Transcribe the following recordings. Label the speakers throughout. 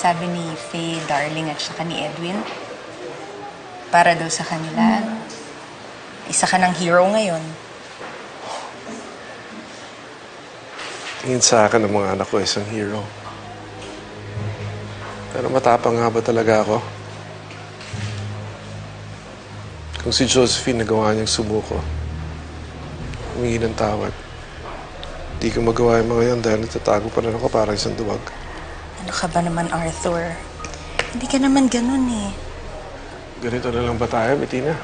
Speaker 1: sabi ni Faye, Darling at saka ni Edwin, para daw sa kanila, isa ka ng hero ngayon.
Speaker 2: Tingin sa akin ng mga anak ko isang hero. Pero matapang nga ba talaga ako? Kung si Josephine nagawa niyang sumuko, humingi ng tawad, di ko magawa yung mga yan dahil natatago pa rin ako para isang duwag.
Speaker 1: Ano ka ba naman, Arthur? Hindi ka naman ganun eh.
Speaker 2: Ganito na lang ba tayo, Bettina?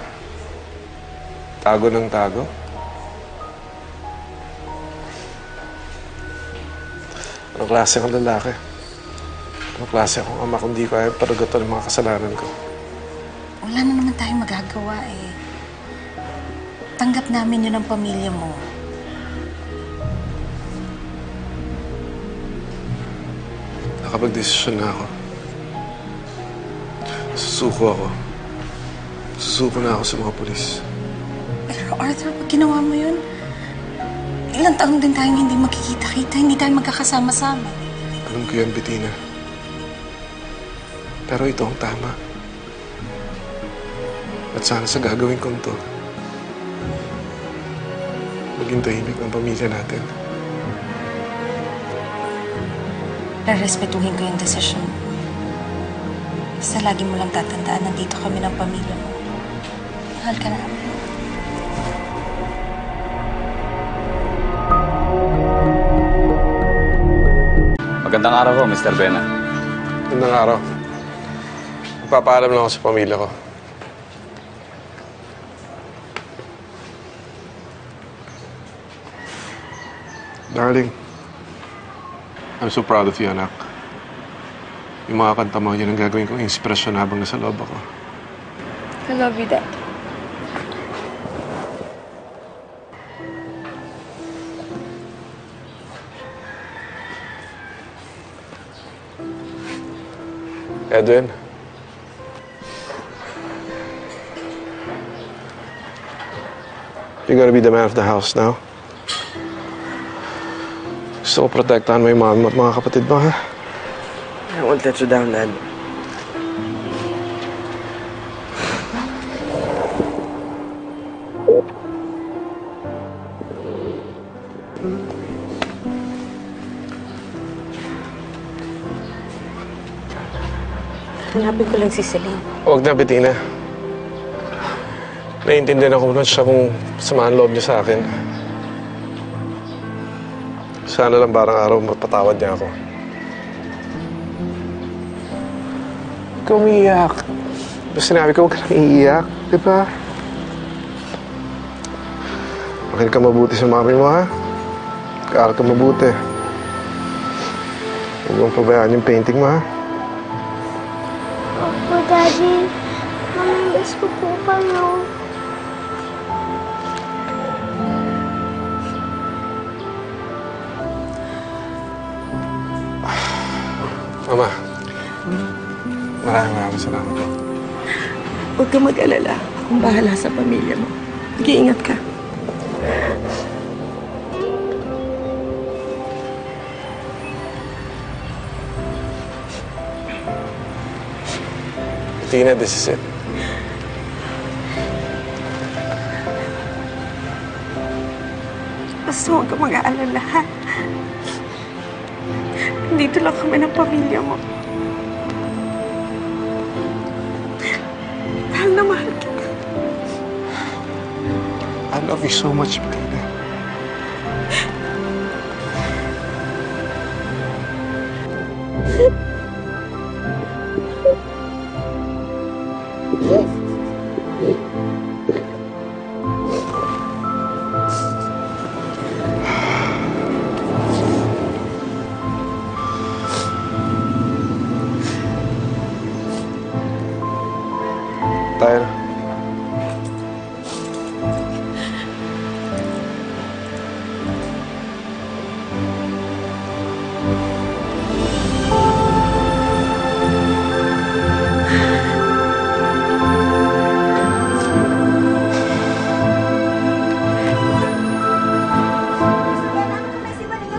Speaker 2: Tago ng tago? Anong klase akong lalaki? Anong klase akong ama kung di ko ayaw paragotan ng mga kasalanan ko?
Speaker 1: Wala na naman tayong magagawa eh. Tanggap namin yun ang pamilya mo.
Speaker 2: Nakapag-desisyon na ako. Susuko ako. Susuko na ako sa mga pulis.
Speaker 1: Pero Arthur, pag ginawa mo yun, ilang taon din tayong hindi magkikita-kita, hindi tayo magkakasama-sama.
Speaker 2: Alam ko yan, Bettina. Pero ito ang tama. At sana sa gagawin kong to, maging tahimik ng pamilya natin.
Speaker 1: Rerespetuhin ko yung desisyon. Basta lagi mo lang tatandaan, nandito kami ng pamilya mo. Mahal ka namin.
Speaker 3: Magandang araw po, Mr. Bena.
Speaker 2: Magandang araw. Magpapaalam lang ako sa pamilya ko. Darling, I'm so proud of you, anak. Yung mga kanta mo, yun ang gagawin kong inspirasyon habang nasa loob ako.
Speaker 4: I love you, Dad.
Speaker 2: Edwin? You're gonna be the man of the house now. Gusto ko protektahan mo yung mami mo at mga kapatid mo, ha?
Speaker 5: I won't let you down, Dad.
Speaker 1: Hanapin ko lang si Celine.
Speaker 2: Huwag na, Bettina. Naiintindihan ako naman siya kung samahan loob niya sa akin. Sana lang barang araw mapatawad niya ako. Huwag ka umiiyak. Diba sinabi ko, huwag ka nang iiyak, di ba? Makinig ka mabuti sa mami mo, ha? Mag-aaral ka mabuti. Huwag mong pabayaan yung painting mo, ha?
Speaker 6: Opo, Daddy. Mamimiss ko po kayo.
Speaker 2: Mama, maraming salamat po.
Speaker 4: Huwag kang mag-alala. Akong bahala sa pamilya mo. Mag-iingat ka.
Speaker 2: Tina, this is it.
Speaker 4: Basta huwag kang mag-aalala, ha? Dito lang kami ng pamilya mo. Mahal na mahal kita.
Speaker 2: I love you so much, Bettina. Tayo na.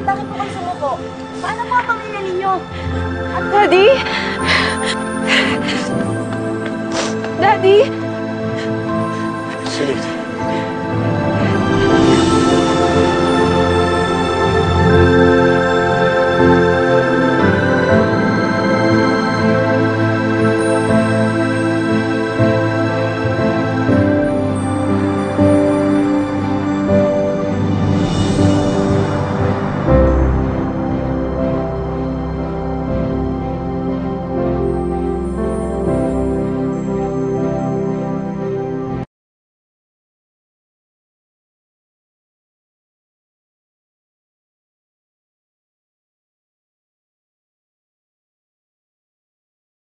Speaker 6: Bakit po kayo sumuko? Paano po ang pamilya
Speaker 4: ina ninyo. Daddy? Daddy?